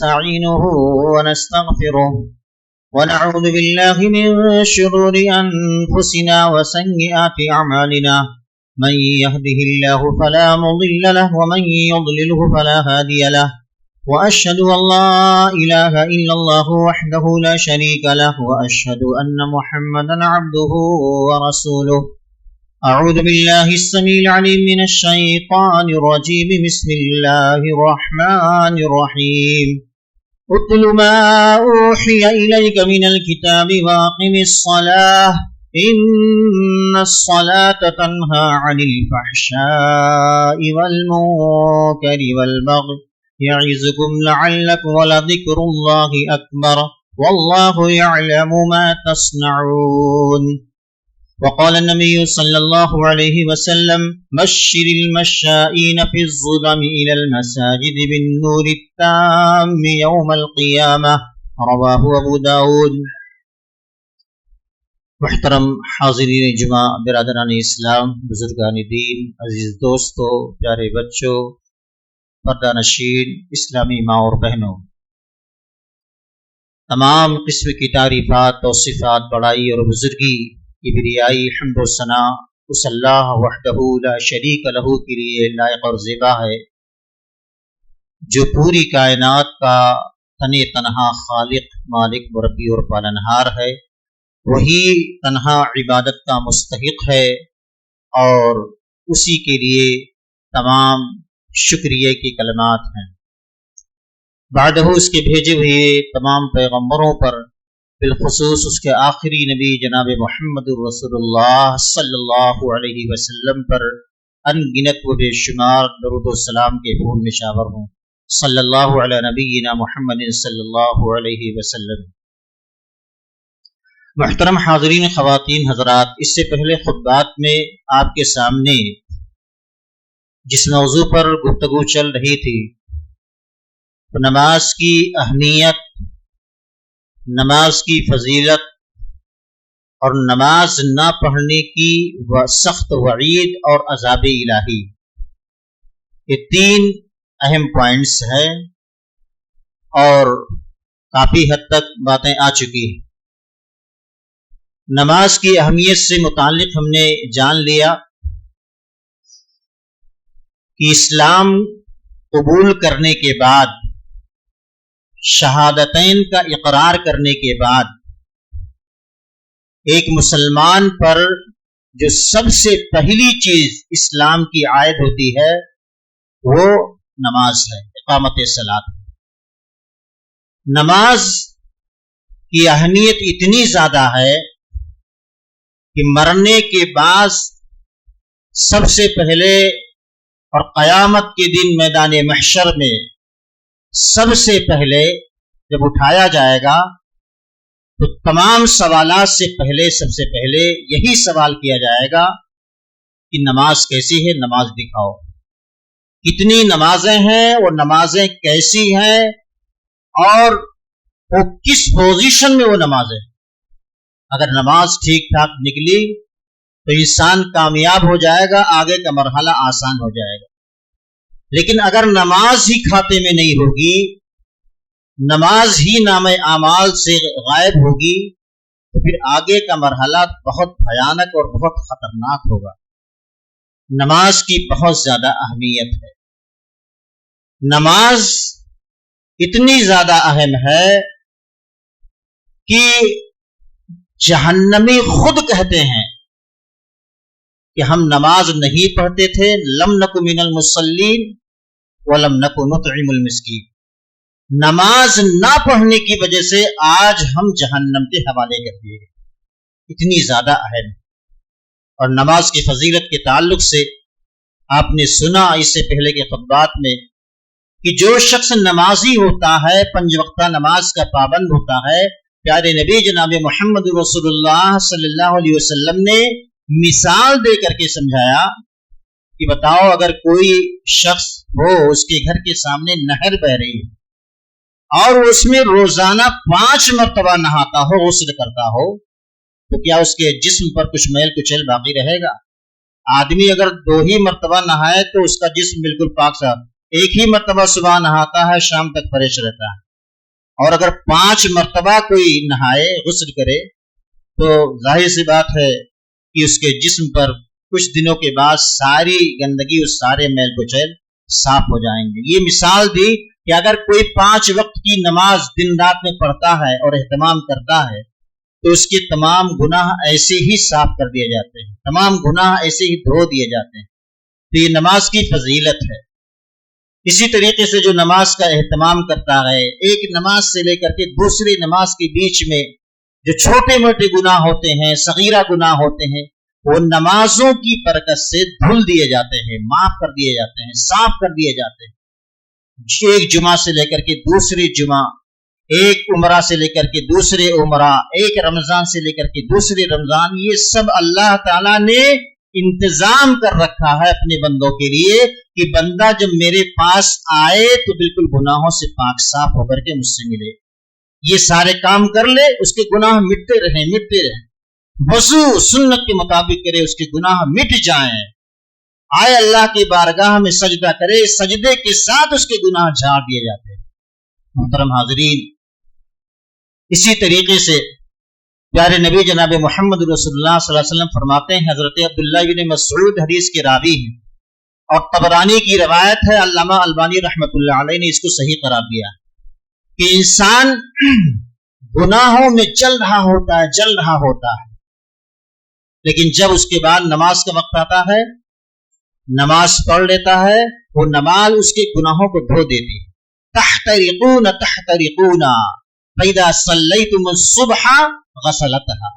ونستعينه ونستغفره ونعوذ بالله من شرور أنفسنا وسيئات أعمالنا من يهده الله فلا مضل له ومن يضلله فلا هادي له وأشهد أن لا إله إلا الله وحده لا شريك له وأشهد أن محمدا عبده ورسوله أعوذ بالله السميع العليم من الشيطان الرجيم بسم الله الرحمن الرحيم اتل ما أوحي إليك من الكتاب وأقم الصلاة إن الصلاة تنهى عن الفحشاء والمنكر والبغي يعظكم لعلكم ولذكر الله أكبر والله يعلم ما تصنعون. وقال النبي صلى الله عليه وسلم بشر المشائين في الظلم إلى المساجد بالنور التام يوم القيامة رواه أبو داود. محترم حاضرین جمعہ، برادران اسلام، بزرگان دین، عزیز دوستو، پیارے بچوں، پردہ نشین اسلامی ماں اور بہنوں، تمام قسم کی تعریفات، توصیفات، بڑائی اور بزرگی، کبریائی، حمد و ثنا اس اللہ وحدہ لا شریک لہ کے لیے لائق اور زیبا ہے، جو پوری کائنات کا تنے تنہا خالق، مالک، مربی اور پالنہار ہے. وہی تنہا عبادت کا مستحق ہے اور اسی کے لیے تمام شکریہ کی کلمات ہیں. بعدہ اس کے بھیجے ہوئے تمام پیغمبروں پر، بالخصوص اس کے آخری نبی جناب محمد رسول اللہ صلی اللہ علیہ وسلم پر ان گنت و بے شمار درود و سلام کے پھول نشاور ہوں. صلی اللہ علی نبینا محمد صلی اللہ علیہ وسلم. محترم حاضرین، خواتین، حضرات، اس سے پہلے خطبات میں آپ کے سامنے جس موضوع پر گفتگو چل رہی تھی، نماز کی اہمیت، نماز کی فضیلت اور نماز نہ پڑھنے کی سخت وعید اور عذاب الہی، یہ تین اہم پوائنٹس ہیں اور کافی حد تک باتیں آ چکی ہیں. نماز کی اہمیت سے متعلق ہم نے جان لیا کہ اسلام قبول کرنے کے بعد، شہادتین کا اقرار کرنے کے بعد، ایک مسلمان پر جو سب سے پہلی چیز اسلام کی عائد ہوتی ہے وہ نماز ہے، اقامت صلاۃ. نماز کی اہمیت اتنی زیادہ ہے کہ مرنے کے بعد سب سے پہلے اور قیامت کے دن میدان محشر میں سب سے پہلے جب اٹھایا جائے گا تو تمام سوالات سے پہلے سب سے پہلے یہی سوال کیا جائے گا کہ نماز کیسی ہے، نماز دکھاؤ. کتنی نمازیں ہیں، وہ نمازیں کیسی ہیں اور وہ کس پوزیشن میں وہ نمازیں. اگر نماز ٹھیک ٹھاک نکلی تو انسان کامیاب ہو جائے گا، آگے کا مرحلہ آسان ہو جائے گا. لیکن اگر نماز ہی کھاتے میں نہیں ہوگی، نماز ہی نام اعمال سے غائب ہوگی تو پھر آگے کا مرحلہ بہت بھیانک اور بہت خطرناک ہوگا. نماز کی بہت زیادہ اہمیت ہے. نماز اتنی زیادہ اہم ہے کہ جہنمی خود کہتے ہیں کہ ہم نماز نہیں پڑھتے تھے، لم نکو من المصلین ولم نکو نطعم المسکین. نماز نہ پڑھنے کی وجہ سے آج ہم جہنم کے حوالے کر دیے گئے. اتنی زیادہ اہم. اور نماز کی فضیلت کے تعلق سے آپ نے سنا اس سے پہلے کے خطبات میں کہ جو شخص نمازی ہوتا ہے، پنج وقتہ نماز کا پابند ہوتا ہے، پیارے نبی جناب محمد رسول اللہ صلی اللہ علیہ وسلم نے مثال دے کر کے سمجھایا کہ بتاؤ اگر کوئی شخص ہو، اس کے گھر کے سامنے نہر بہ رہی ہے اور اس میں روزانہ 5 مرتبہ نہاتا ہو، غسل کرتا ہو، تو کیا اس کے جسم پر کچھ میل کچیل باقی رہے گا؟ آدمی اگر 2 ہی مرتبہ نہائے تو اس کا جسم بالکل پاک صاف. ایک ہی مرتبہ صبح نہاتا ہے، شام تک فریش رہتا ہے. اور اگر 5 مرتبہ کوئی نہائے غسل کرے تو ظاہر سی بات ہے کہ اس کے جسم پر کچھ دنوں کے بعد ساری گندگی اور سارے میل کچیل صاف ہو جائیں گے. یہ مثال دی کہ اگر کوئی 5 وقت کی نماز دن رات میں پڑھتا ہے اور اہتمام کرتا ہے تو اس کے تمام گناہ ایسے ہی صاف کر دیے جاتے ہیں, تمام گناہ ایسے ہی دھو دیے جاتے ہیں. تو یہ نماز کی فضیلت ہے. اسی طریقے سے جو نماز کا اہتمام کرتا ہے, ایک نماز سے لے کر کے دوسری نماز کے بیچ میں جو چھوٹے موٹے گناہ ہوتے ہیں, صغیرہ گناہ ہوتے ہیں, وہ نمازوں کی برکت سے دھل دیے جاتے ہیں, معاف کر دیے جاتے ہیں, صاف کر دیے جاتے ہیں. ایک جمعہ سے لے کر کے دوسری جمعہ, ایک عمرہ سے لے کر کے دوسرے عمرہ, ایک رمضان سے لے کر کے دوسرے رمضان, یہ سب اللہ تعالیٰ نے انتظام کر رکھا ہے اپنے بندوں کے لیے کہ بندہ جب میرے پاس آئے تو بالکل گناہوں سے پاک صاف ہو کر کے مجھ سے ملے, یہ سارے کام کر لے, اس کے گناہ مٹتے رہیں مٹتے رہیں, وضو سنت کے مطابق کرے, اس کے گناہ مٹ جائیں, آئے اللہ کی بارگاہ میں سجدہ کرے, سجدے کے ساتھ اس کے گناہ جھاڑ دیے جاتے ہیں. محترم حاضرین, اسی طریقے سے پیارے نبی جناب محمد رسول اللہ صلی اللہ علیہ وسلم فرماتے ہیں, حضرت عبداللہ بن مسعود حدیث کے راوی ہیں اور طبرانی کی روایت ہے, علامہ البانی رحمۃ اللہ علیہ نے اس کو صحیح قرار دیا کہ انسان گناہوں میں جل رہا ہوتا ہے, لیکن جب اس کے بعد نماز کا وقت آتا ہے, نماز پڑھ لیتا ہے, وہ نماز اس کے گناہوں کو دھو دیتی ہے. تحترقون فاذا صلیتم الصبح غسلتها,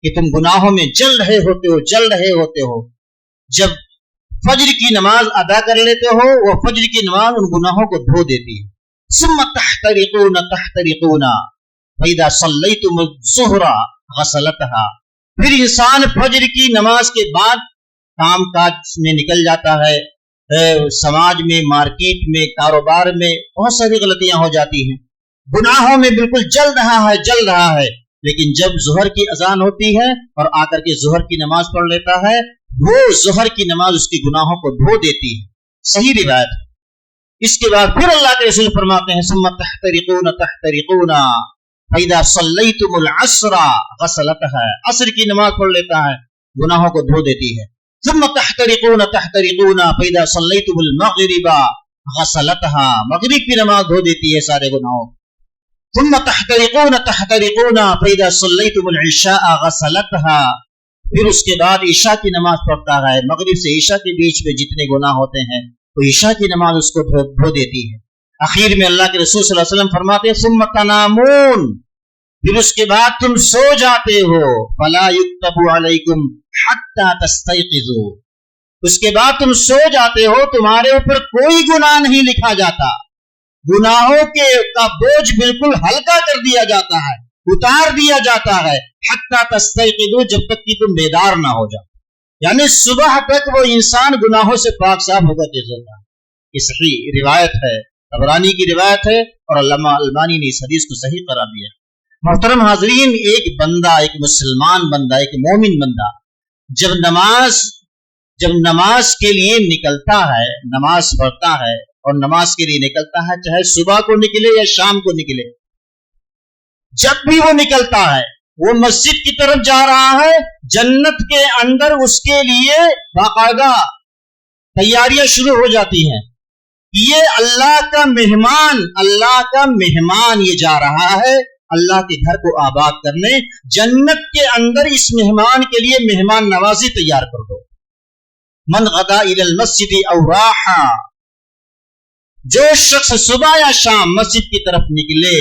کہ تم گناہوں میں جل رہے ہوتے ہو, جب فجر کی نماز ادا کر لیتے ہو, وہ فجر کی نماز ان گناہوں کو دھو دیتی ہے. ثم تحترقون فاذا صلیتم الظہر غسلتها, پھر انسان فجر کی نماز کے بعد کام کاج میں نکل جاتا ہے, سماج میں, مارکیٹ میں, کاروبار میں بہت ساری غلطیاں ہو جاتی ہیں, گناہوں میں بالکل جل رہا ہے, لیکن جب ظہر کی اذان ہوتی ہے اور آ کر کے ظہر کی نماز پڑھ لیتا ہے, وہ ظہر کی نماز اس کے گناہوں کو دھو دیتی ہے. صحیح روایت. اس کے بعد پھر اللہ کے رسول فرماتے ہیں ثم تحترقون فاذا صلیتم العصر غسلتها, عصر کی نماز پڑھ لیتا ہے, گناہوں کو دھو دیتی ہے. ثم تحترقون فاذا صلیتم المغرب غسلتها, مغرب کی نماز دھو دیتی ہے سارے گناہوں. ثم تحترقون فاذا صلیتم العشاء غسلتها, پھر اس کے بعد عشاء کی نماز پڑھتا ہے, مغرب سے عشاء کے بیچ میں جتنے گناہ ہوتے ہیں تو عشاء کی نماز اس کو دھو دیتی ہے. اخیر میں اللہ کے رسول صلی اللہ علیہ وسلم فرماتے ہیں ثم تنامون, پھر اس کے بعد تم سو جاتے ہو, فلا یکتب علیکم حتی تستیقظوا, اس کے بعد تم سو جاتے ہو, تمہارے اوپر کوئی گناہ نہیں لکھا جاتا, گناہوں کے کا بوجھ بالکل ہلکا کر دیا جاتا ہے, اتار دیا جاتا ہے, حتی تستیقظوا, جب تک کہ تم بیدار نہ ہو جاؤ, یعنی صبح تک وہ انسان گناہوں سے پاک صاف ہو کر ہوتا ہے. یہ صحیح روایت ہے, طبرانی کی روایت ہے اور علامہ البانی نے اس حدیث کو صحیح قرار دیا. محترم حاضرین, ایک بندہ, ایک مسلمان بندہ, ایک مومن بندہ جب نماز کے لیے نکلتا ہے, نماز پڑھتا ہے اور نماز کے لیے نکلتا ہے, چاہے صبح کو نکلے یا شام کو نکلے, جب بھی وہ نکلتا ہے وہ مسجد کی طرف جا رہا ہے, جنت کے اندر اس کے لیے باقاعدہ تیاریاں شروع ہو جاتی ہیں. یہ اللہ کا مہمان یہ جا رہا ہے اللہ کے گھر کو آباد کرنے, جنت کے اندر اس مہمان کے لیے مہمان نوازی تیار کر دو. من غدا الى المسجد او راحا, جو شخص صبح یا شام مسجد کی طرف نکلے,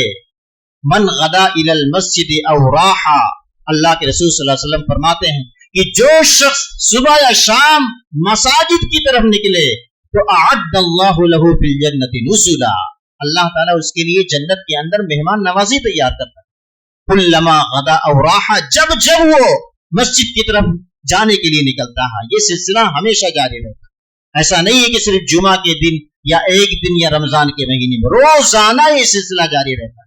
من غدا الى المسجد او راحا, اللہ کے رسول صلی اللہ علیہ وسلم فرماتے ہیں کہ جو شخص صبح یا شام مساجد کی طرف نکلے تو اعد اللہ له فی الجنۃ نزلا, اللہ تعالیٰ اس کے لیے جنت کے اندر مہمان نوازی تیار کرتا ہے. کلما غدا او راحا, جب وہ مسجد کی طرف جانے کے لیے نکلتا ہے, یہ سلسلہ ہمیشہ جاری رہتا ہے. ایسا نہیں ہے کہ صرف جمعہ کے دن یا ایک دن یا رمضان کے مہینے میں, روزانہ یہ سلسلہ جاری رہتا ہے.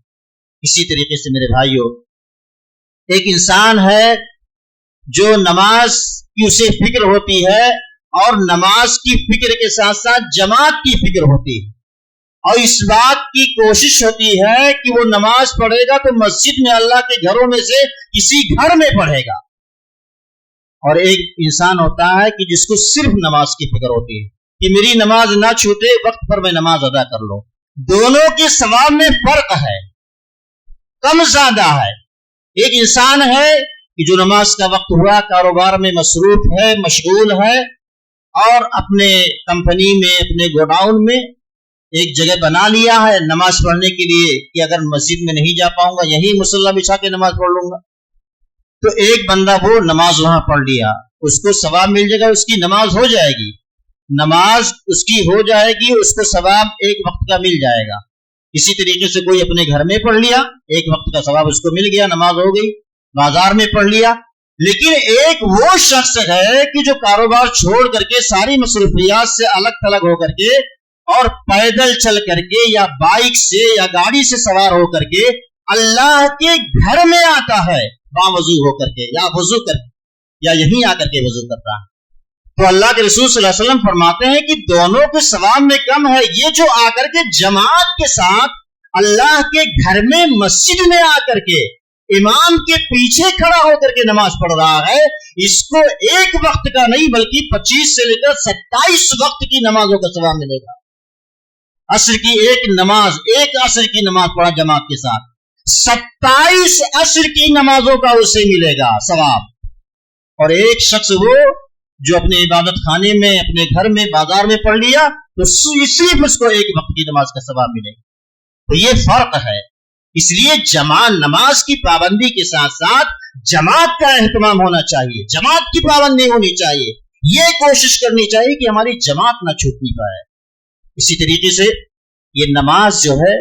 اسی طریقے سے میرے بھائیوں, ایک انسان ہے جو نماز کی اسے فکر ہوتی ہے اور نماز کی فکر کے ساتھ ساتھ جماعت کی فکر ہوتی ہے, اور اس بات کی کوشش ہوتی ہے کہ وہ نماز پڑھے گا تو مسجد میں اللہ کے گھروں میں سے کسی گھر میں پڑھے گا، اور ایک انسان ہوتا ہے کہ جس کو صرف نماز کی فکر ہوتی ہے کہ میری نماز نہ چھوٹے، وقت پر میں نماز ادا کر لوں۔ دونوں کے ثواب میں فرق ہے، کم زیادہ ہے۔ ایک انسان ہے کہ جو نماز کا وقت ہوا کاروبار میں مصروف ہے، مشغول ہے، اور اپنے کمپنی میں، اپنے گوڈاؤن میں ایک جگہ بنا لیا ہے نماز پڑھنے کے لیے کہ اگر مسجد میں نہیں جا پاؤں گا یہی مصلی بچھا کے نماز پڑھ لوں گا۔ تو ایک بندہ وہ نماز وہاں پڑھ لیا، اس کو ثواب مل جائے گا، اس کی نماز ہو جائے گی، نماز اس کی ہو جائے گی، اس کو ثواب ایک وقت کا مل جائے گا۔ اسی طریقے سے کوئی اپنے گھر میں پڑھ لیا، ایک وقت کا ثواب اس کو مل گیا، نماز ہو گئی۔ بازار میں پڑھ لیا۔ لیکن ایک وہ شخص ہے کہ جو کاروبار چھوڑ کر کے ساری مصروفیات سے الگ تھلگ ہو کر کے اور پیدل چل کر کے یا بائک سے یا گاڑی سے سوار ہو کر کے اللہ کے گھر میں آتا ہے باوضو ہو کر کے یا وضو کر کے یا یہیں آ کر کے وضو کرتا ہے، تو اللہ کے رسول صلی اللہ علیہ وسلم فرماتے ہیں کہ دونوں کے ثواب میں کم ہے یہ جو آ کر کے جماعت کے ساتھ اللہ کے گھر میں مسجد میں آ کر کے امام کے پیچھے کھڑا ہو کر کے نماز پڑھ رہا ہے۔ اس کو ایک وقت کا نہیں بلکہ 25 سے لے کر 27 وقت کی نمازوں کا ثواب ملے گا۔ عصر کی ایک نماز، ایک عصر کی نماز پڑھا جماعت کے ساتھ، 27 عصر کی نمازوں کا اسے ملے گا ثواب۔ اور ایک شخص وہ جو اپنے عبادت خانے میں، اپنے گھر میں، بازار میں پڑھ لیا تو صرف اس کو ایک وقت کی نماز کا ثواب ملے گا۔ تو یہ فرق ہے۔ اس لیے جماعت، نماز کی پابندی کے ساتھ ساتھ جماعت کا اہتمام ہونا چاہیے، جماعت کی پابندی ہونی چاہیے، یہ کوشش کرنی چاہیے کہ ہماری جماعت نہ چھوٹنی پائے۔ اسی طریقے سے یہ نماز جو ہے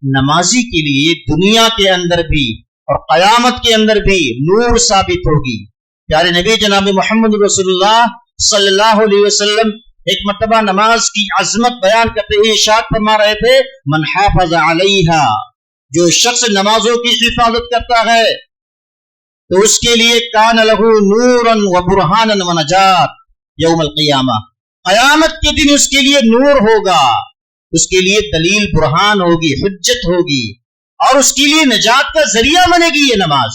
نمازی کے لیے دنیا کے اندر بھی اور قیامت کے اندر بھی نور ثابت ہوگی۔ پیارے نبی جناب محمد رسول اللہ صلی اللہ علیہ وسلم ایک مرتبہ نماز کی عظمت بیان کرتے ہوئے ارشاد فرما رہے تھے، من حافظ علیہا، جو شخص نمازوں کی حفاظت کرتا ہے تو اس کے لیے کان لہو نورا و برہانا و نجات یوم القیامہ، قیامت کے دن اس کے لیے نور ہوگا، اس کے لیے دلیل برہان ہوگی، حجت ہوگی، اور اس کے لیے نجات کا ذریعہ بنے گی یہ نماز۔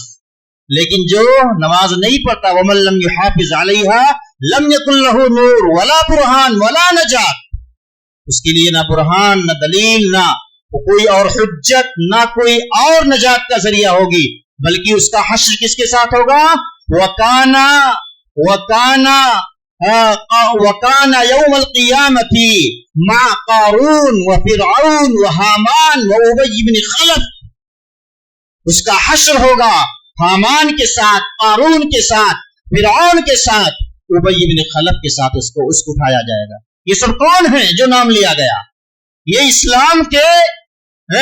لیکن جو نماز نہیں پڑھتا، ومن لم یحافظ علیہا لم یکن لہ نور ولا برہان ولا نجات، اس کے لیے نہ برہان، نہ دلیل، نہ کوئی اور حجت، نہ کوئی اور نجات کا ذریعہ ہوگی، بلکہ اس کا حشر کس کے ساتھ ہوگا؟ وَكَانَ يَوْمَ الْقِيَامَةِ مَعَ قَارُونَ وَفِرْعَوْنَ وَحَامَانَ وَأُبَيِّ بْنِ خَلَف، اس کا حشر ہوگا حامان کے ساتھ، قارون کے ساتھ، فرعون کے ساتھ، ابی بن خلف کے ساتھ اس کو اٹھایا جائے گا۔ یہ سب کون ہیں جو نام لیا گیا؟ یہ اسلام کے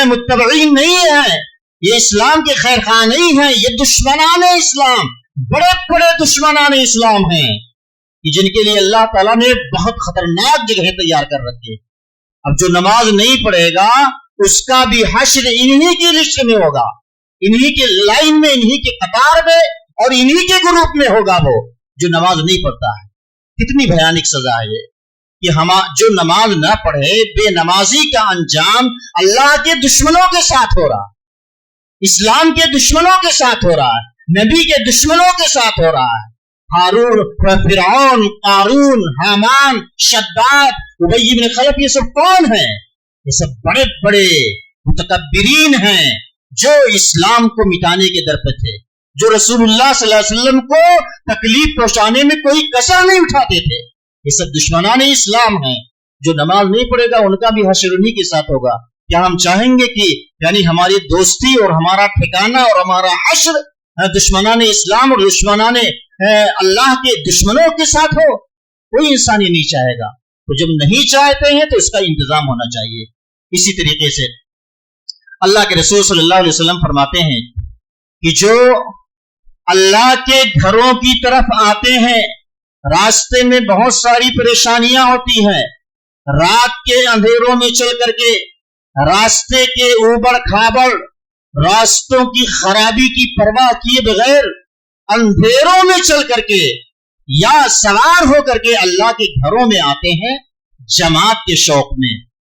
متبعین نہیں ہیں، یہ اسلام کے خیر خواہ نہیں ہیں، یہ دشمنان اسلام، بڑے بڑے دشمنان اسلام ہیں کہ جن کے لیے اللہ تعالیٰ نے بہت خطرناک جگہ تیار کر رکھے۔ اب جو نماز نہیں پڑھے گا اس کا بھی حشر انہی کی لسٹ میں ہوگا، انہی کے لائن میں، انہی کے قطار میں اور انہی کے گروپ میں ہوگا وہ جو نماز نہیں پڑھتا ہے۔ کتنی بھیانک سزا ہے یہ کہ جو نماز نہ پڑھے، بے نمازی کا انجام اللہ کے دشمنوں کے ساتھ ہو رہا ہے، اسلام کے دشمنوں کے ساتھ ہو رہا ہے، نبی کے دشمنوں کے ساتھ ہو رہا ہے۔ ہارون، فرعون، قارون، حامان، شداد، ابی بن خلف، یہ سب کون ہیں؟ یہ سب بڑے بڑے متکبرین ہیں جو اسلام کو مٹانے کے در پہ تھے، جو رسول اللہ صلی اللہ علیہ وسلم کو تکلیف پہنچانے میں کوئی کسر نہیں اٹھاتے تھے۔ یہ سب دشمنان اسلام ہیں۔ جو نماز نہیں پڑھے گا ان کا بھی حشر انہی کے ساتھ ہوگا۔ کیا ہم چاہیں گے کہ یعنی ہماری دوستی اور ہمارا ٹھکانہ اور ہمارا حشر دشمنان اسلام اور دشمنان اللہ کے دشمنوں کے ساتھ ہو؟ کوئی انسان یہ نہیں چاہے گا۔ تو جب نہیں چاہتے ہیں تو اس کا انتظام ہونا چاہیے۔ اسی طریقے سے اللہ کے رسول صلی اللہ علیہ وسلم فرماتے ہیں کہ جو اللہ کے گھروں کی طرف آتے ہیں، راستے میں بہت ساری پریشانیاں ہوتی ہیں، رات کے اندھیروں میں چل کر کے، راستے کے اوبڑ کھابڑ راستوں کی خرابی کی پرواہ کیے بغیر اندھیروں میں چل کر کے یا سوار ہو کر کے اللہ کے گھروں میں آتے ہیں جماعت کے شوق میں،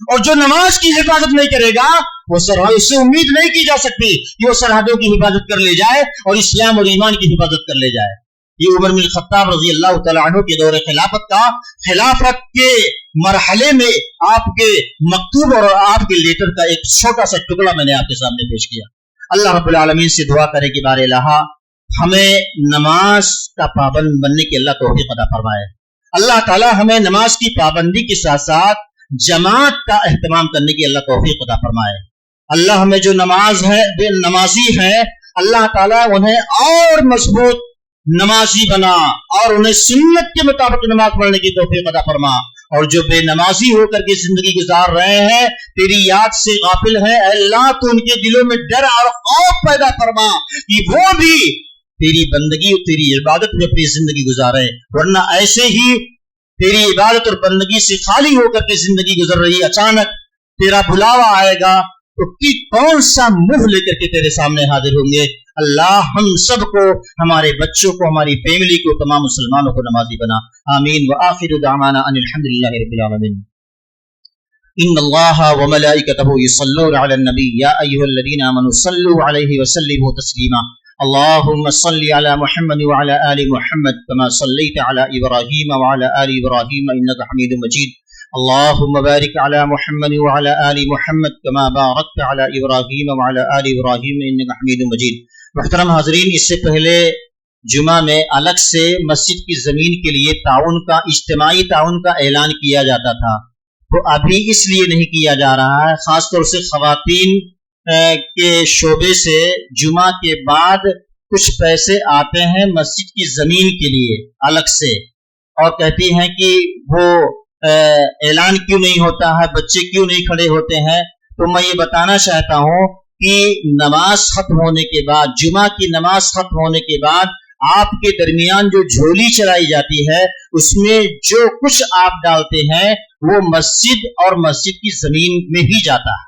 اور جو نماز کی حفاظت نہیں کرے گا وہ اس سے امید نہیں کی جا سکتی کہ وہ سرحدوں کی حفاظت کر لے جائے اور اسلام اور ایمان کی حفاظت کر لے جائے. یہ عمر بن الخطاب رضی اللہ تعالیٰ عنہ کے دور خلافت کا خلافت کے مرحلے میں آپ کے مکتوب اور آپ کے لیٹر کا ایک چھوٹا سا ٹکڑا میں نے آپ کے سامنے پیش کیا. اللہ رب العالمین سے دعا کرے کہ بار الہ ہمیں نماز کا پابند بننے کی اللہ توفیق عطا فرمائے. اللہ تعالیٰ ہمیں نماز کی پابندی کے ساتھ ساتھ جماعت کا اہتمام کرنے کی اللہ توفیق عطا فرمائے. اللہ ہمیں جو نمازی ہیں اللہ تعالیٰ انہیں اور مضبوط نمازی بنا اور انہیں سنت کے مطابق نماز پڑھنے کی توفیق عطا فرما. اور جو بے نمازی ہو کر کے زندگی گزار رہے ہیں تیری یاد سے غافل ہیں اے اللہ تو ان کے دلوں میں ڈر اور خوف پیدا فرما کہ وہ بھی تیری بندگی اور تیری عبادت میں اپنی زندگی گزارے. ورنہ ایسے ہی تیری عبادت اور بندگی سے خالی ہو کر کے زندگی گزر رہی اچانک تیرا بلاوا آئے گا تو کون سا منہ لے کر کے تیرے سامنے حاضر ہوں گے. اللہ ہم سب کو ہمارے بچوں کو ہماری فیملی کو تمام مسلمانوں کو نمازی بنا. آمین. وآخر دعوانا ان الحمدللہ رب العالمین. ان اللہ وملائکته یصلون علی النبی یا ایها الذین آمنوا صلوا علیہ وسلموا تسلیما. اللهم صل على محمد وعلى آل محمد كما صليت على إبراهيم وعلى آل إبراهيم إنك حميد مجيد. اللهم بارك على محمد وعلى آل محمد كما باركت على إبراهيم وعلى آل إبراهيم إنك حميد مجيد. محترم حاضرین، اس سے پہلے جمعہ میں الگ سے مسجد کی زمین کے لیے تعاون کا اجتماعی تعاون کا اعلان کیا جاتا تھا، تو ابھی اس لیے نہیں کیا جا رہا ہے. خاص طور سے خواتین کے شعبے سے جمعہ کے بعد کچھ پیسے آتے ہیں مسجد کی زمین کے لیے الگ سے، اور کہتی ہیں کہ وہ اعلان کیوں نہیں ہوتا ہے، بچے کیوں نہیں کھڑے ہوتے ہیں. تو میں یہ بتانا چاہتا ہوں کہ نماز ختم ہونے کے بعد، جمعہ کی نماز ختم ہونے کے بعد آپ کے درمیان جو جھولی چلائی جاتی ہے اس میں جو کچھ آپ ڈالتے ہیں وہ مسجد اور مسجد کی زمین میں ہی جاتا ہے.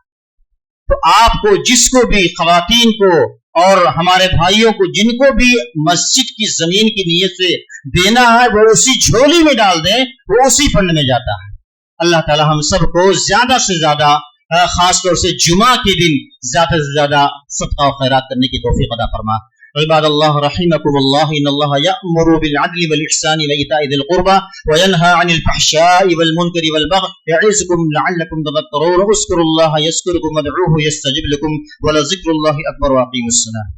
تو آپ کو جس کو بھی، خواتین کو اور ہمارے بھائیوں کو جن کو بھی مسجد کی زمین کی نیت سے دینا ہے وہ اسی جھولی میں ڈال دیں، وہ اسی فنڈ میں جاتا ہے. اللہ تعالی ہم سب کو زیادہ سے زیادہ خاص طور سے جمعہ کے دن زیادہ سے زیادہ صدقہ و خیرات کرنے کی توفیق عطا فرما. عباد اللہ رحمکم اللہ، ان اللہ یأمر بالعدل والإحسان وإیتاء ذی القربى وینہی عن الفحشاء والمنکر والبغی یعظکم لعلکم تذکرون. اذکروا اللہ یذکرکم وادعوہ یستجب لکم ولذکر اللہ اکبر واقیموا الصلاۃ.